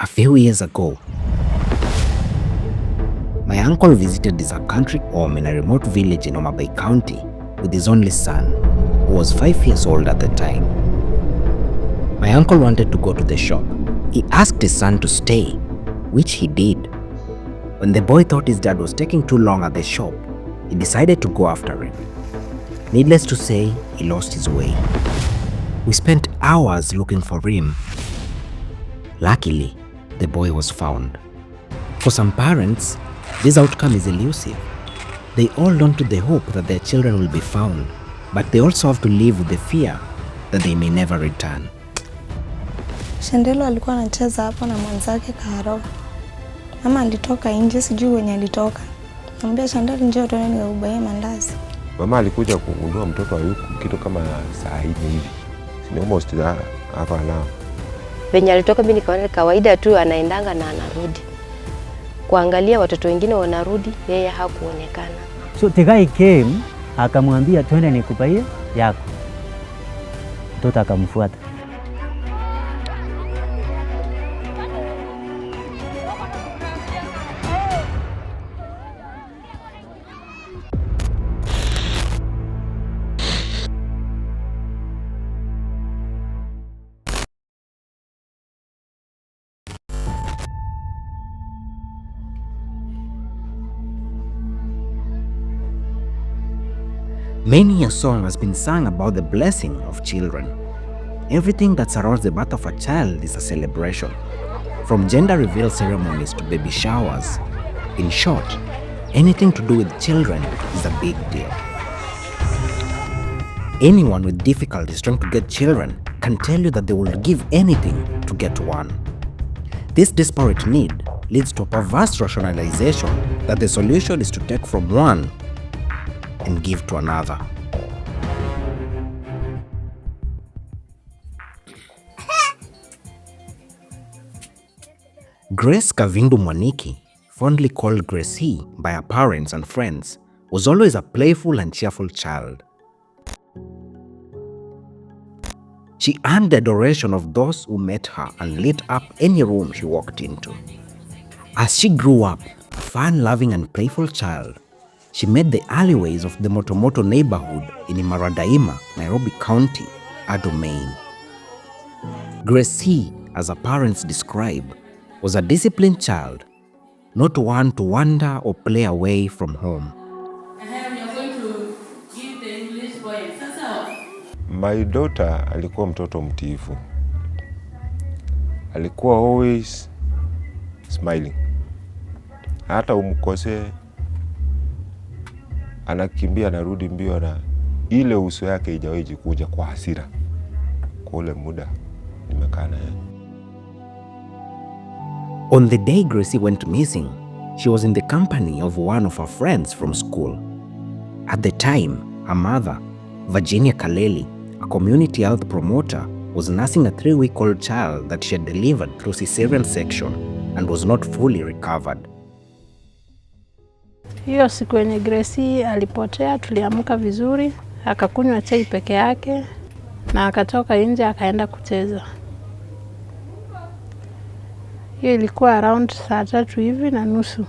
A few years ago, my uncle visited his country home in a remote village in Homa Bay County with his only son, who was 5 years old at the time. My uncle wanted to go to the shop. He asked his son to stay, which he did. When the boy thought his dad was taking too long at the shop, he decided to go after him. Needless to say, he lost his way. We spent hours looking for him. Luckily, the boy was found. For some parents, this outcome is elusive. They hold on to the hope that their children will be found, but they also have to live with the fear that they may never return. Shantel alikuwa anacheza hapo na mwanzake Karo. Mama alitoka nje, sijui wenye alitoka. Anambia Shantel, njoo tuone nikubaie mandazi. Mama alikuja kugundua mtoto hayuko kitu kama saa 4 hivi. Ni almost hapa nao. Venye alitoka mimi nikaona kawaida tu anaendanga na anarudi. Kuangalia watoto wengine wanarudi, yeye hakuonekana. So the guy came, akamwambia twende nikubaie yako. Mtoto akamfuata. Many a song has been sung about the blessing of children. Everything that surrounds the birth of a child is a celebration, from gender reveal ceremonies to baby showers. In short, anything to do with children is a big deal. Anyone with difficulties trying to get children can tell you that they will give anything to get one. This desperate need leads to a perverse rationalization that the solution is to take from one and give to another. Grace Kavindu Mwaniki, fondly called Gracie by her parents and friends, was always a playful and cheerful child. She earned the adoration of those who met her and lit up any room she walked into. As she grew up, a fun-loving and playful child, she made the alleyways of the Motomoto neighborhood in Imaradaima, Nairobi County, her domain. Gracie, as her parents describe, was a disciplined child, not one to wander or play away from home. My daughter alikuwa mtoto mtiifu. Alikuwa always smiling. Hata umkosee anakimbia anarudi mbio na ile uso yake haijawahi kuja kwa hasira. Kwa ule muda nimekaa naye. On the day Gracie went missing, she was in the company of one of her friends from school. At the time, her mother, Virginia Kaleli, a community health promoter, was nursing a 3-week-old child that she had delivered through cesarean section and was not fully recovered. Hiyo siku yenye Gracie alipotea, tuliamka vizuri, akakunywa chai peke yake na akatoka nje akaenda kucheza. Hiyo ilikuwa around saa 3:30.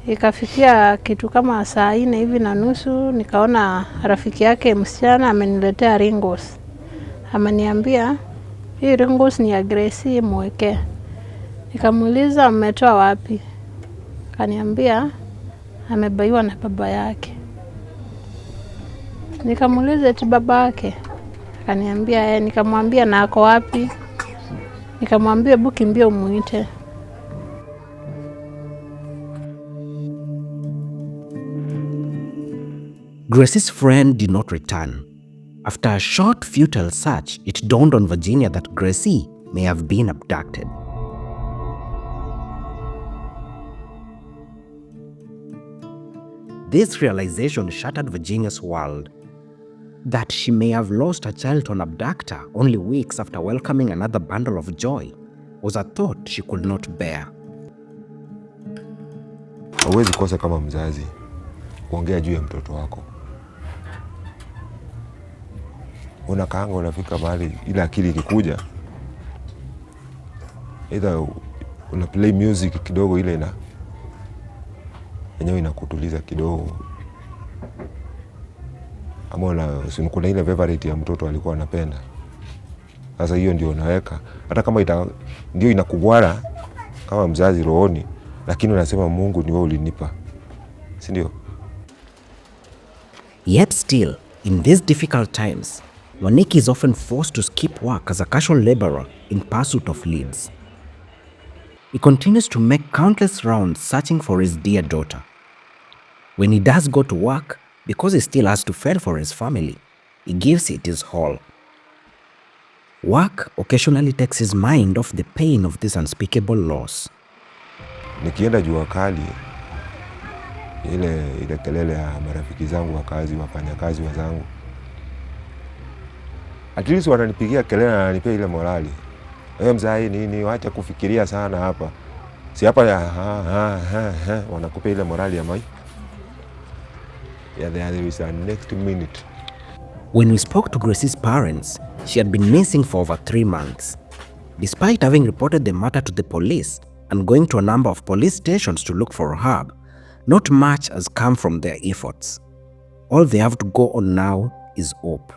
Ikafikia kitu kama saa 4:30 nikaona rafiki yake msichana ameniletea ringos. Ameniambia, "Hii ringos ni ya Gracie, mweke." Nikamuuliza, "Mmetoa wapi?" Akaniambia, "Amebaiwa na baba yake." Nikamuuliza, "Eti baba yake?" Akaniambia, Nikamwambia, "Na ako wapi?" Nikamwambia, "Hebu kimbia umuite." Gracie's friend did not return. After a short futile search, it dawned on Virginia that Gracie may have been abducted. This realization shattered Virginia's world. That she may have lost her child to an abductor only weeks after welcoming another bundle of joy was a thought she could not bear. Hauwezi kosa kama mzazi kuongea juu ya mtoto wako. Unakaanga unafika mahali ile akili ikikuja either una play music kidogo ile yenyewe inakutuliza kidogo, ama kuna ile favorite ya mtoto alikuwa anapenda. Sasa hiyo ndio unaweka, hata kama ndio inakugwara kama mzazi rohoni, lakini unasema Mungu ni wewe ulinipa, si ndio? Yet still, in these difficult times, Waniki is often forced to skip work as a casual laborer in pursuit of leads. He continues to make countless rounds searching for his dear daughter. When he does go to work, because he still has to fend for his family, he gives it his all. Work occasionally takes his mind off the pain of this unspeakable loss. Nikienda jua kali, ile kelele ya marafiki zangu wa kazi, wafanyakazi wenzangu, at least wananipigia kelele na wananipea ile morali. Wewe mzai nini, wacha kufikiria sana hapa. Si hapa wanakupea ile morali ya mai. Yeah, there is a next minute. When we spoke to Gracie's parents, she had been missing for over 3 months. Despite having reported the matter to the police and going to a number of police stations to look for her, not much has come from their efforts. All they have to go on now is hope.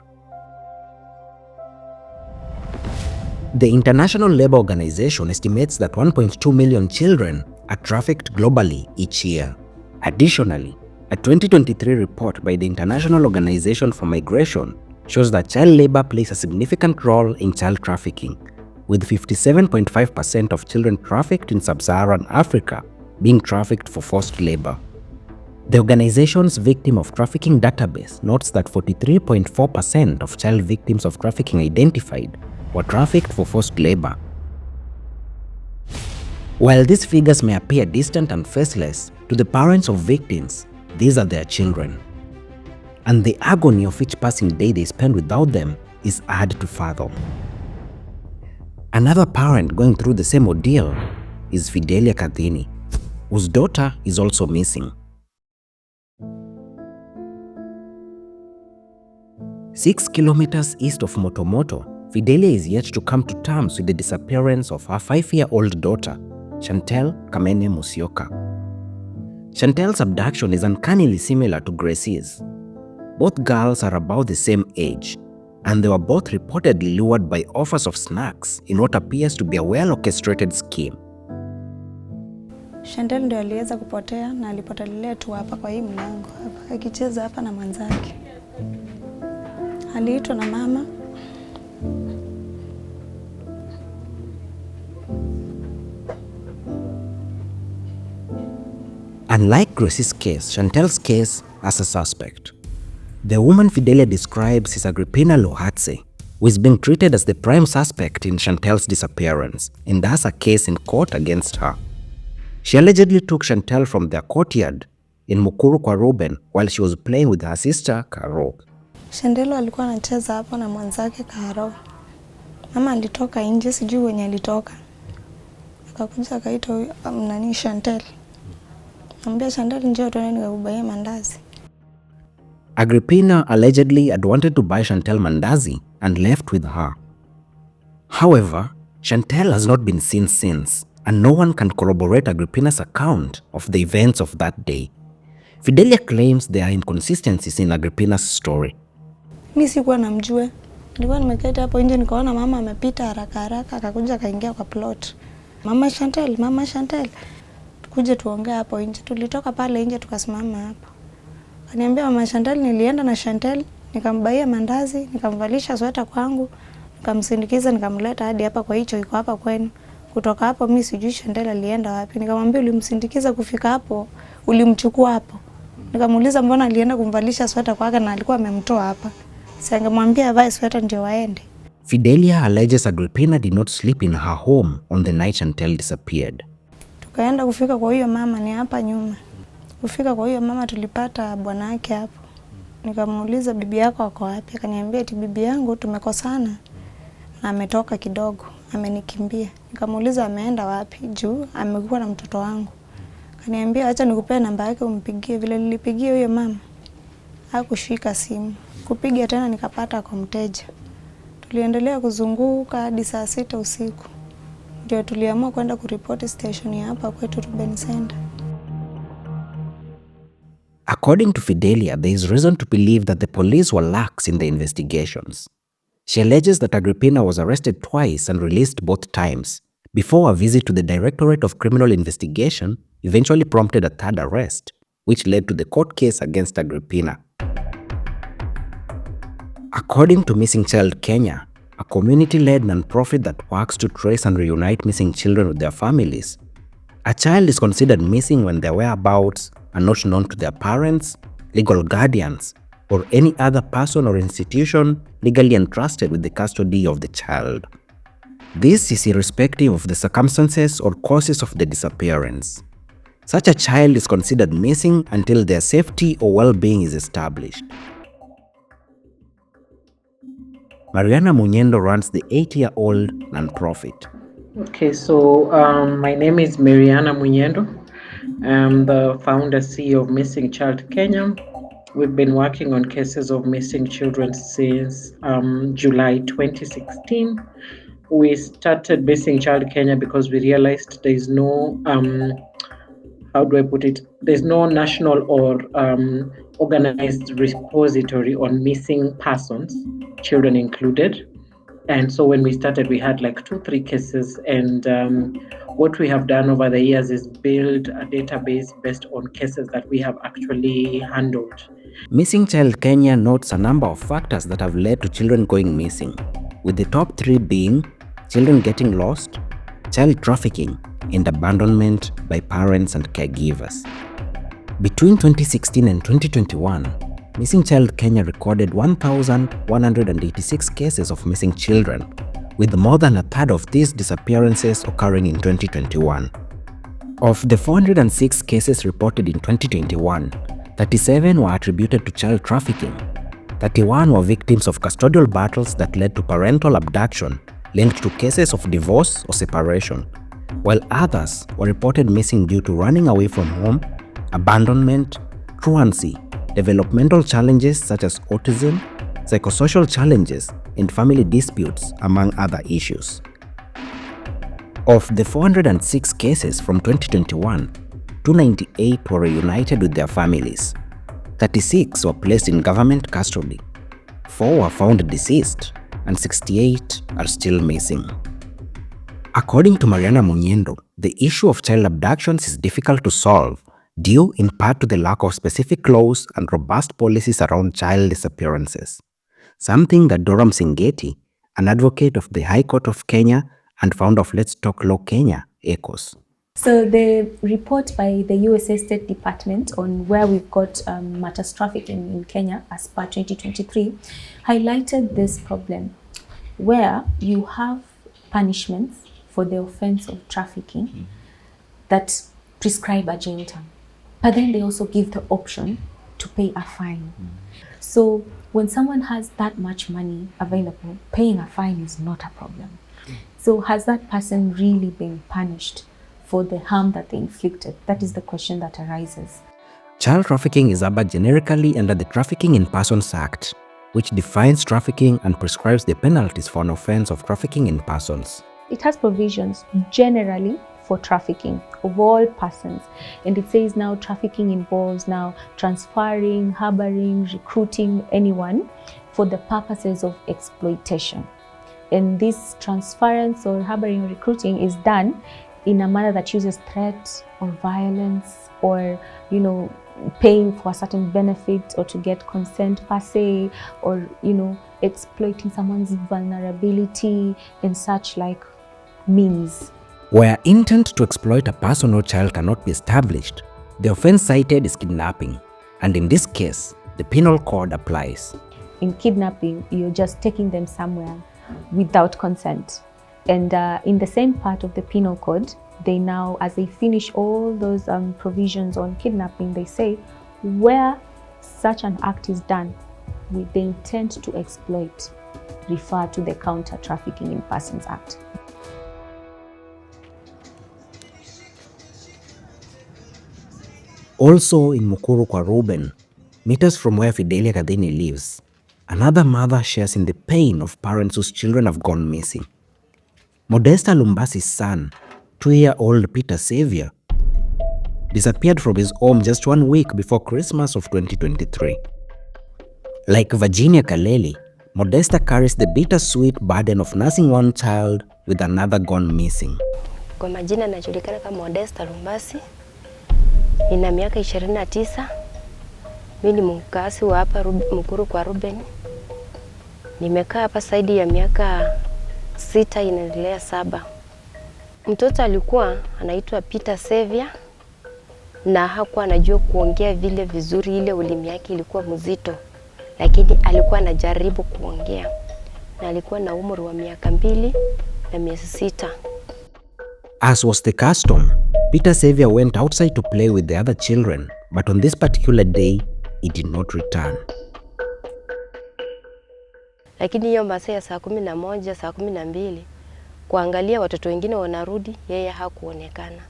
The International Labour Organization estimates that 1.2 million children are trafficked globally each year. Additionally, a 2023 report by the International Organization for Migration shows that child labor plays a significant role in child trafficking, with 57.5% of children trafficked in sub-Saharan Africa being trafficked for forced labor. The organization's victim of trafficking database notes that 43.4% of child victims of trafficking identified were trafficked for forced labor. While these figures may appear distant and faceless, to the parents of victims, these are their children. And the agony of each passing day they spend without them is hard to fathom. Another parent going through the same ordeal is Fidelia Kadhini, whose daughter is also missing. 6 kilometers east of Motomoto, Fidelia is yet to come to terms with the disappearance of her 5-year-old daughter, Shantel Kamene Musyoka. Chantel's abduction is uncannily similar to Gracie's. Both girls are about the same age, and they were both reportedly lured by offers of snacks in what appears to be a well-orchestrated scheme. Shantel ndio aliweza kupotea na alipotelea tu hapa kwa hii mlango hapa akicheza hapa na mwanzake. Aliitwa na mama. Unlike Gracie's case, Chantel's case has a suspect. The woman Fidelia describes is Agrippina Lohatse, who is being treated as the prime suspect in Chantel's disappearance, and has a case in court against her. She allegedly took Chantel from their courtyard in Mukuru kwa Ruben while she was playing with her sister Karo. Shantel alikuwa anacheza hapo na mwanzake Karo. Mama alitoka nje, sijui wenye alitoka. Akakuja akaita nani Shantel. Ambia Shantel njoo tuende nikakubaie mandazi. Agrippina allegedly had wanted to buy Chantel mandazi and left with her. However, Chantel has not been seen since, and no one can corroborate Agrippina's account of the events of that day. Fidelia claims there are inconsistencies in Agrippina's story. Mimi sikuwa namjua. Nilikuwa nimeketi hapo nje nikaona mama amepita haraka haraka akakuja akaingia kwa plot. Mama Chantel. Tukuje tuongee hapo nje. Tulitoka pale nje tukasimama hapo. Kaniambia mama Chantel, nilienda na Chantel, nikambaia mandazi, nikamvalisha sweta kwangu, nikamsindikiza nikamleta hadi hapa kwa hicho iko hapa kwenu. Kutoka hapo mimi sijui Chantel alienda wapi. Nikamwambia ulimsindikiza kufika hapo, ulimchukua hapo. Nikamuuliza mbona alienda kumvalisha sweta kwake na alikuwa amemtoa hapa. Sasa ningemwambia avae sweta ndio waende. Fidelia alleges Agrippina did not sleep in her home on the night Chantel disappeared. Tukaenda kufika kwa huyo mama ni hapa nyuma. Kufika kwa huyo mama tulipata bwana yake hapo. Nikamuuliza bibi yako wako wapi? Akaniambia eti bibi yangu tumekosana na ametoka kidogo, amenikimbia. Nikamuuliza ameenda wapi? Juu amekuwa na mtoto wangu. Akaniambia acha nikupe namba yake umpigie. Vile nilipigia huyo mama hakushika simu. Kupiga tena nikapata kwa mteja. Tuliendelea kuzunguka hadi saa 6 usiku. Ndio tuliamua kwenda kuripoti station ya hapa kwetu Ruben Center. According to Fidelia, there is reason to believe that the police were lax in the investigations. She alleges that Agrippina was arrested twice and released both times, before a visit to the Directorate of Criminal Investigation eventually prompted a third arrest, which led to the court case against Agrippina. According to Missing Child Kenya, a community-led non-profit that works to trace and reunite missing children with their families, a child is considered missing when their whereabouts are not known to their parents, legal guardians, or any other person or institution legally entrusted with the custody of the child. This is irrespective of the circumstances or causes of the disappearance. Such a child is considered missing until their safety or well-being is established. Mariana Munyendo runs the 8-year-old non-profit. Okay, so my name is Mariana Munyendo. I'm the founder CEO of Missing Child Kenya. We've been working on cases of missing children since July 2016. We started Missing Child Kenya because we realized there is no, how do I put it? There's no national or organized repository on missing persons, children included. And so when we started, we had like 2-3 cases. And what we have done over the years is build a database based on cases that we have actually handled. Missing Child Kenya notes a number of factors that have led to children going missing, with the top 3 being children getting lost, child trafficking, and abandonment by parents and caregivers. Between 2016 and 2021, Missing Child Kenya recorded 1,186 cases of missing children, with more than a third of these disappearances occurring in 2021. Of the 406 cases reported in 2021, 37 were attributed to child trafficking, 31 were victims of custodial battles that led to parental abduction linked to cases of divorce or separation, while others were reported missing due to running away from home, abandonment, truancy, developmental challenges such as autism, psychosocial challenges, and family disputes, among other issues. Of the 406 cases from 2021, 298 were reunited with their families, 36 were placed in government custody, 4 were found deceased, and 68 are still missing. According to Mariana Munyendo, the issue of child abductions is difficult to solve due in part to the lack of specific laws and robust policies around child disappearances, something that Doram Singeti, an advocate of the High Court of Kenya and founder of Let's Talk Law Kenya, echoes. So the report by the USA State Department on where we've got matters trafficking in Kenya as per 2023 highlighted this problem where you have punishments for the offense of trafficking that prescribe a jail term. But then they also give the option to pay a fine. So when someone has that much money available, paying a fine is not a problem. So has that person really been punished for the harm that they inflicted? That is the question that arises. Child trafficking is about generically under the Trafficking in Persons Act, which defines trafficking and prescribes the penalties for an offense of trafficking in persons. It has provisions generally for trafficking of all persons, and it says now trafficking involves now transferring, harboring, recruiting anyone for the purposes of exploitation. And this transference or harboring or recruiting is done in a manner that uses threat or violence or, paying for a certain benefit or to get consent per se, or, exploiting someone's vulnerability and such like means. Where intent to exploit a person or child cannot be established, the offense cited is kidnapping, and in this case, the penal code applies. In kidnapping, you're just taking them somewhere without consent. And in the same part of the penal code, they now, as they finish all those provisions on kidnapping, they say where such an act is done with the intent to exploit, refer to the Counter Trafficking in Persons Act. Also in Mukuru kwa Ruben, meters from where Fidelia Kadhini lives, another mother shares in the pain of parents whose children have gone missing. Modesta Lumbasi's son, 2-year-old Peter Xavier, disappeared from his home just 1 week before Christmas of 2023. Like Virginia Kaleli, Modesta carries the bittersweet burden of nursing one child with another gone missing. Kwa majina najulikana kama Modesta Lumbasi. Nina miaka 29. Mimi ni mkazi wa hapa Mukuru kwa Ruben. Nimekaa hapa zaidi ya miaka 6 inaendelea 7. Mtoto alikuwa anaitwa Peter Xavier na hakuwa anajua kuongea vile vizuri, ile ulimi yake ilikuwa mzito, lakini alikuwa anajaribu kuongea na alikuwa na umri wa miaka 2 na miezi 6. As was the custom, Peter Xavier went outside to play with the other children, but on this particular day, he did not return. Lakini hiyo masaa ya saa 11, saa 12, kuangalia watoto wengine wanarudi, yeye hakuonekana.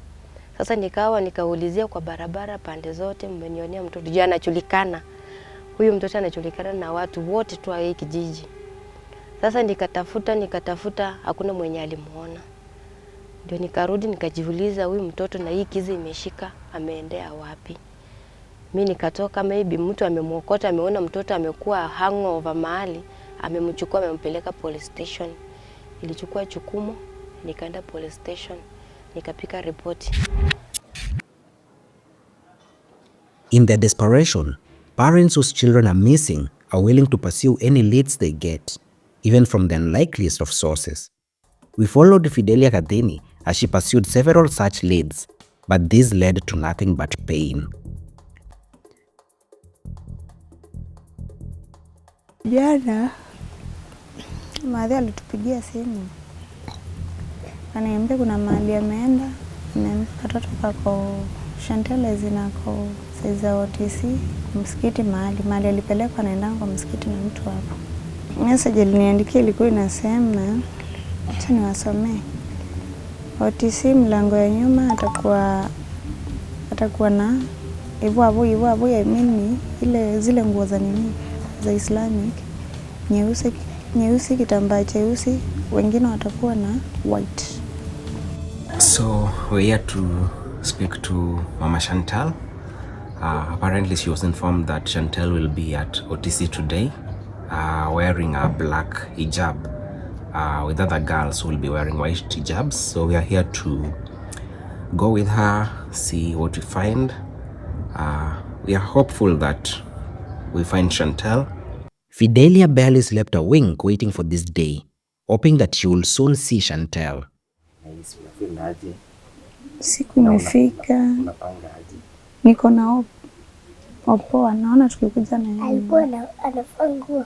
Sasa nikaulizia kwa barabara pande zote, mmenionea mtoto. Je, anajulikana? Huyu mtoto anajulikana na watu wote tu wa hii kijiji. Sasa nikatafuta, hakuna mwenye alimuona. Ndio nikarudi nikajiuliza, huyu mtoto na hii kizi imeshika ameendea wapi? Mimi nikatoka, maybe mtu amemuokota, ameona mtoto amekuwa hangover mahali, amemchukua amempeleka police station. Ilichukua jukumu, nikaenda police station, nikapika ripoti. In their desperation, parents whose children are missing are willing to pursue any leads they get, even from the unlikeliest of sources. We followed Fidelia Kadhini as she pursued several such leads, but these led to nothing but pain. Jana Madhi alitupigia simu, ananiambia kuna mahali ameenda, katoto kako Shantel zinako saiza OTC msikiti mahali alipelekwa, anaenda kwa msikiti na mtu hapo. Message aliniandikia ilikuwa inasema, acha niwasomee. OTC mlango ya nyuma atakuwa na hivyo ya mimi ile zile nguo za nini za Islamic nyeusi kitambaa cheusi, wengine watakuwa na white. So we're here to speak to Mama Chantel. Apparently she was informed that Chantel will be at OTC today, wearing a black hijab, with other girls who will be wearing white hijabs. So we are here to go with her, see what we find. We are hopeful that we find Chantel. Fidelia barely slept a wink waiting for this day, hoping that she will soon see Chantel. Siku imefika, niko na opoa, naona tukikuja na yeye. Alikuwa anafungua.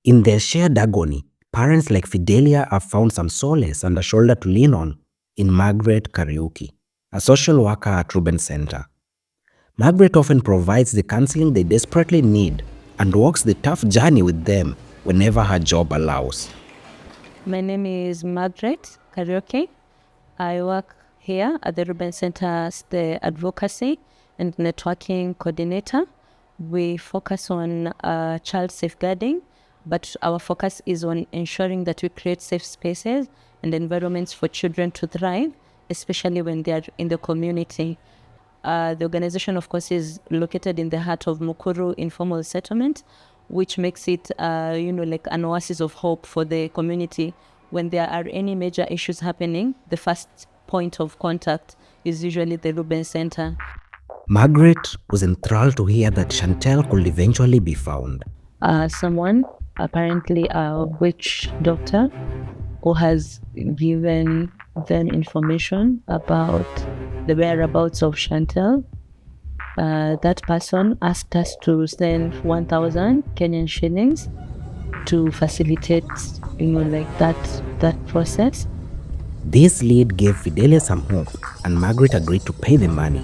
In their shared agony, parents like Fidelia have found some solace and a shoulder to lean on in Margaret Kariuki, a social worker at Ruben Center. Margaret often provides the counseling they desperately need and walks the tough journey with them whenever her job allows. My name is Margaret Kariuki. I work here at the Ruben Center as the advocacy and networking coordinator. We focus on child safeguarding, but our focus is on ensuring that we create safe spaces and environments for children to thrive, especially when they are in the community. The organization, of course, is located in the heart of Mukuru informal settlement, which makes it, like an oasis of hope for the community. When there are any major issues happening, the first point of contact is usually the Ruben Center. Margaret was enthralled to hear that Chantel could eventually be found. Someone, apparently a witch doctor, who has given them information about the whereabouts of Chantel. That person asked us to send 1,000 Kenyan shillings to facilitate, that process. This lead gave Fidelia some hope, and Margaret agreed to pay the money.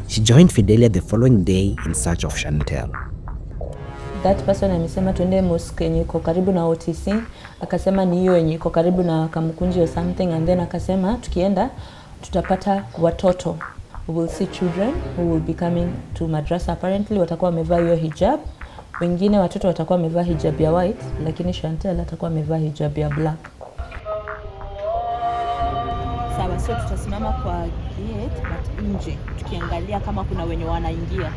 She joined Fidelia the following day in search of Chantel. That person amesema tuende mosque yenye iko karibu na OTC, akasema ni hiyo yenye iko karibu na Kamukunji or something, and then akasema tukienda tutapata watoto. We will see children who will be coming to madrasa. Apparently watakuwa wamevaa hiyo hijab. Wengine watoto watakuwa wamevaa hijab ya white, lakini Chantel atakuwa amevaa hijab ya black. sawa, so tutasimama kwa gate but nje tukiangalia kama kuna wenye wanaingia.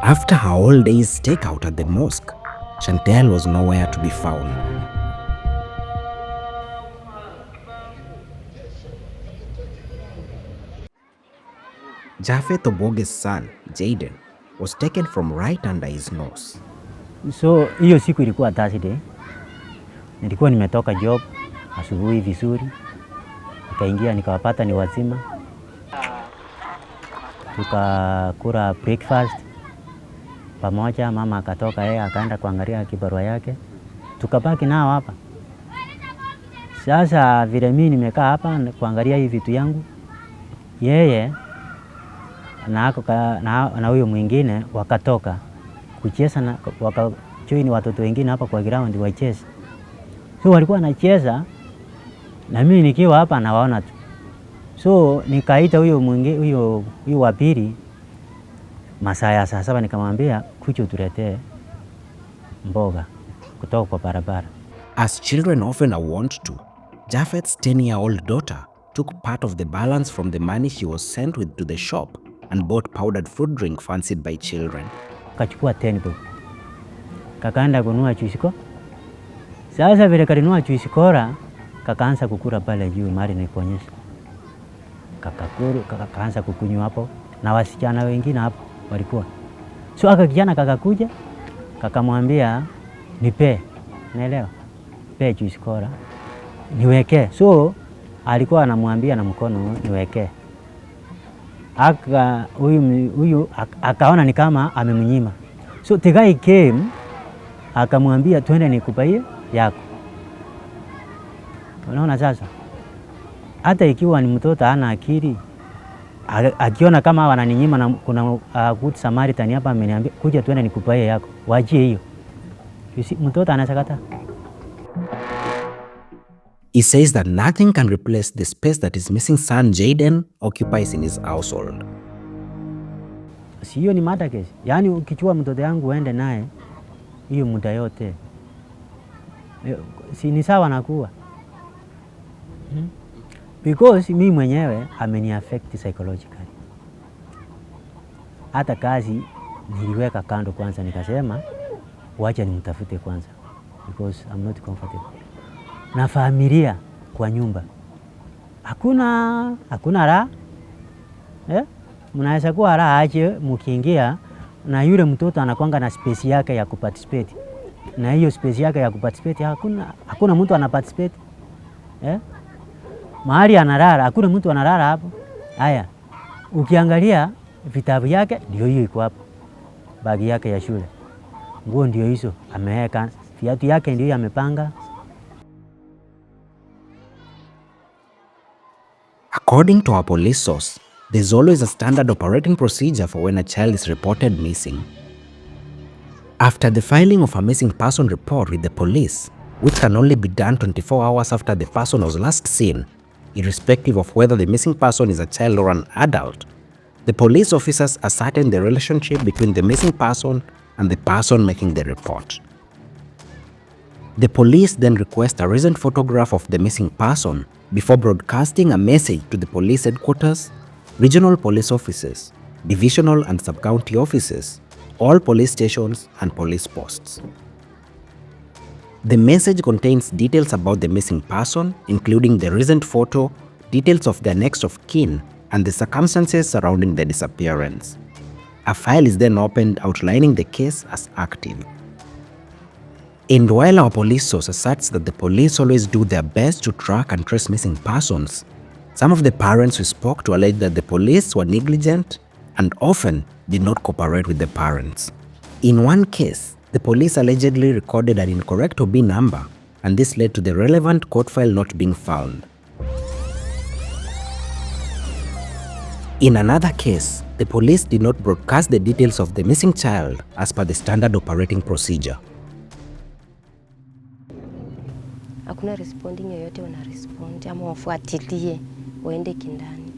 After her all day's stakeout at the mosque, Chantel was nowhere to be found. Japheth Oboge's son, Jayden, was taken from right under his nose. So hiyo siku ilikuwa Thursday. Nilikuwa nimetoka job asubuhi vizuri. Nikaingia nikawapata ni wazima. Tukakula breakfast pamoja, mama akatoka yeye akaenda kuangalia kibarua yake. Tukabaki nao hapa. Sasa vile mimi nimekaa hapa kuangalia hivi vitu yangu, yeye na huyo mwingine wakatoka kucheza na wakajoin watoto wengine hapa kwa ground wacheze. So walikuwa wanacheza na mimi nikiwa hapa nawaona tu. So nikaita huyo mwingine huyo wa pili masaa ya saa 7 nikamwambia kuja tuletee mboga kutoka kwa barabara. As children often are wont to, Japheth's 10-year-old daughter took part of the balance from the money she was sent with to the shop and bought powdered fruit drink fancied by children. Kachukua 10 bob. Kakaenda kununua juice ko. Sasa vile kalinunua juice kora, kakaanza kukula pale juu mali nikuonyesha. Kakaanza kukunywa hapo na wasichana wengine hapo walikuwa. So kijana kakakuja, kakamwambia nipe. Naelewa. Pe juice kora. Niweke. So alikuwa anamwambia na mkono niweke. Huyu akaona ni kama amemnyima. So the guy came akamwambia twende nikupaie yako. Unaona sasa? Hata ikiwa ni mtoto hana akili, akiona kama wananinyima na kuna good Samaritan hapa ameniambia kuja twende nikupaie yako. Waachie hiyo. Mtoto anasakata. He says that nothing can replace the space that his missing son Jayden occupies in his household. Siyo ni mada kesi. Yaani ukichua mtoto yangu uende naye hiyo muda yote. Si ni sawa nakuwa. Because mimi mwenyewe ameni affect psychologically. Hata kazi niliweka kando kwanza nikasema wacha nimtafute kwanza because I'm not comfortable. Na familia kwa nyumba. Hakuna raha. Mnaweza kuwa raha aje mkiingia na yule mtoto anakuanga na space yake ya kuparticipate. Na hiyo space yake ya kuparticipate hakuna mtu anaparticipate. Mahali analala hakuna mtu analala hapo. Haya. Ukiangalia vitabu yake ndio hiyo iko hapo. Bagi yake ya shule. Nguo ndio hizo ameweka. Viatu yake ndio amepanga. According to our police source, there's always a standard operating procedure for when a child is reported missing. After the filing of a missing person report with the police, which can only be done 24 hours after the person was last seen, irrespective of whether the missing person is a child or an adult, the police officers ascertain the relationship between the missing person and the person making the report. The police then request a recent photograph of the missing person before broadcasting a message to the police headquarters, regional police offices, divisional and sub-county offices, all police stations and police posts. The message contains details about the missing person, including the recent photo, details of their next of kin, and the circumstances surrounding the disappearance. A file is then opened outlining the case as active. And while our police source asserts that the police always do their best to track and trace missing persons, some of the parents we spoke to alleged that the police were negligent and often did not cooperate with the parents. In one case, the police allegedly recorded an incorrect OB number, and this led to the relevant court file not being found. In another case, the police did not broadcast the details of the missing child as per the standard operating procedure. Hakuna responding yoyote wanarespond ama wafuatilie waende kindani.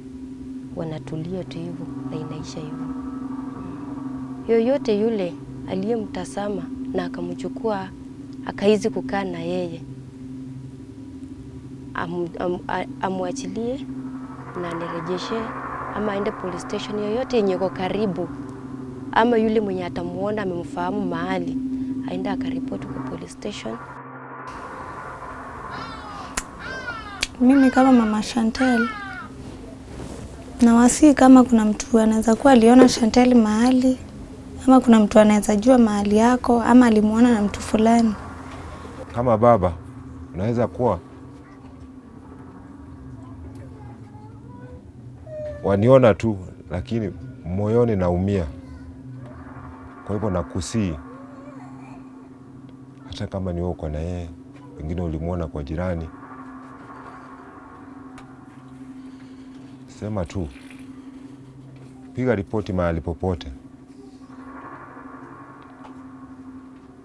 Wanatulia tu hivyo na inaisha hivyo. Yoyote yule aliyemtazama na akamchukua akaizi kukaa na yeye amwachilie na nirejeshe, ama aende police station yoyote yenye iko karibu, ama yule mwenye atamuona amemfahamu mahali aende akaripoti kwa police station. Mimi kama mama Shantel na wasi, kama kuna mtu anaweza kuwa aliona Shantel mahali, ama kuna mtu anaweza jua mahali yako, ama alimuona na mtu fulani. Kama baba unaweza kuwa waniona tu, lakini moyoni naumia. Kwa hivyo nakusii, hata kama ni wewe uko na yeye, wengine ulimuona kwa jirani, sema tu, piga ripoti mahali popote.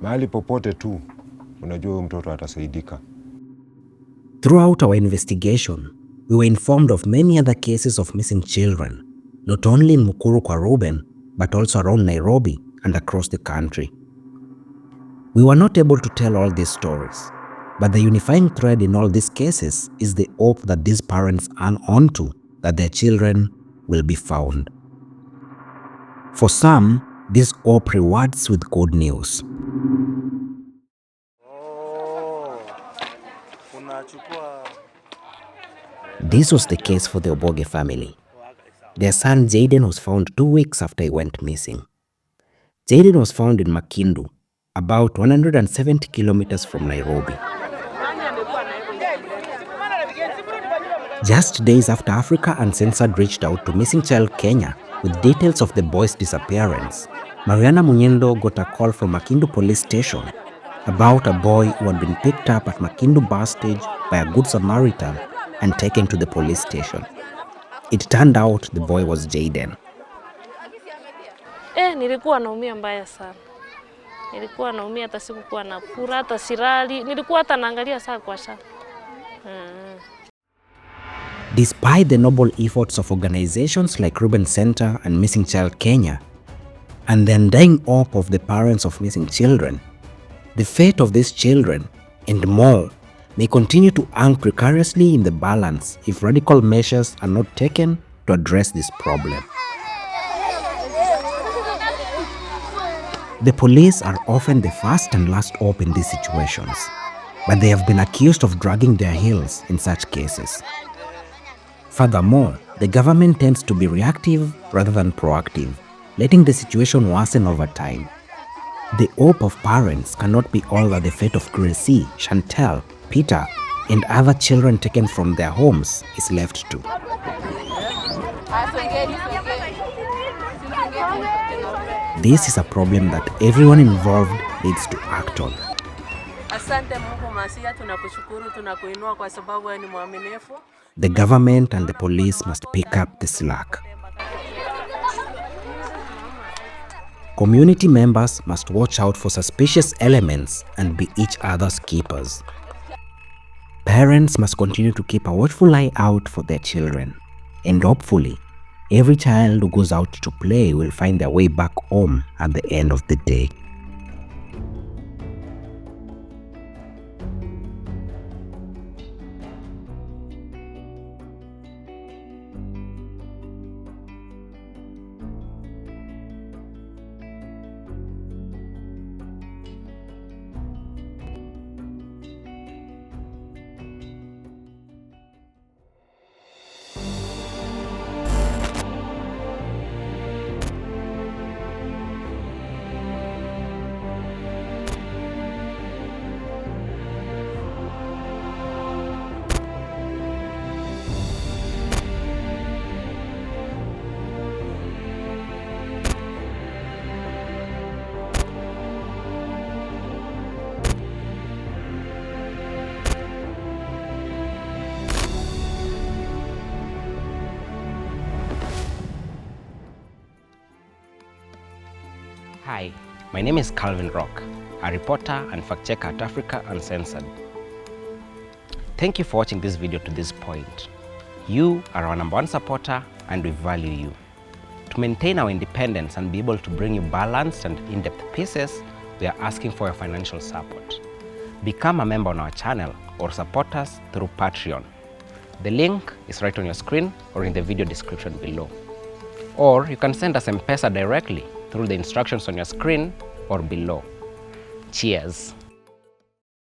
Mahali popote tu, unajua huyo mtoto atasaidika. Throughout our investigation, we were informed of many other cases of missing children, not only in Mukuru kwa Ruben, but also around Nairobi and across the country. We were not able to tell all these stories, but the unifying thread in all these cases is the hope that these parents hang on to, that their children will be found. For some, this hope rewards with good news. This was the case for the Oboge family. Their son Jayden was found 2 weeks after he went missing. Jayden was found in Makindu, about 170 kilometers from Nairobi. Just days after Africa Uncensored reached out to Missing Child Kenya with details of the boy's disappearance, Mariana Munyendo got a call from Makindu police station about a boy who had been picked up at Makindu bus stage by a good Samaritan and taken to the police station. It turned out the boy was Jayden. Nilikuwa naumia mbaya sana. Nilikuwa naumia, hata sikuwa na kula, hata sirali. Nilikuwa hata naangalia saa kwa saa. Despite the noble efforts of organizations like Ruben Center and Missing Child Kenya, and the undying hope of the parents of missing children, the fate of these children and more may continue to hang precariously in the balance if radical measures are not taken to address this problem. The police are often the first and last hope in these situations, but they have been accused of dragging their heels in such cases. Furthermore, the government tends to be reactive rather than proactive, letting the situation worsen over time. The hope of parents cannot be all that the fate of Gracie, Chantel, Peter, and other children taken from their homes is left to. This is a problem that everyone involved needs to act on. The government and the police must pick up the slack. Community members must watch out for suspicious elements and be each other's keepers. Parents must continue to keep a watchful eye out for their children. And hopefully, every child who goes out to play will find their way back home at the end of the day. Hi, my name is Calvin Rock, a reporter and fact checker at Africa Uncensored. Thank you for watching this video to this point. You are our #1 supporter and we value you. To maintain our independence and be able to bring you balanced and in-depth pieces, we are asking for your financial support. Become a member on our channel or support us through Patreon. The link is right on your screen or in the video description below. Or you can send us M-Pesa directly through the instructions on your screen or below. Cheers.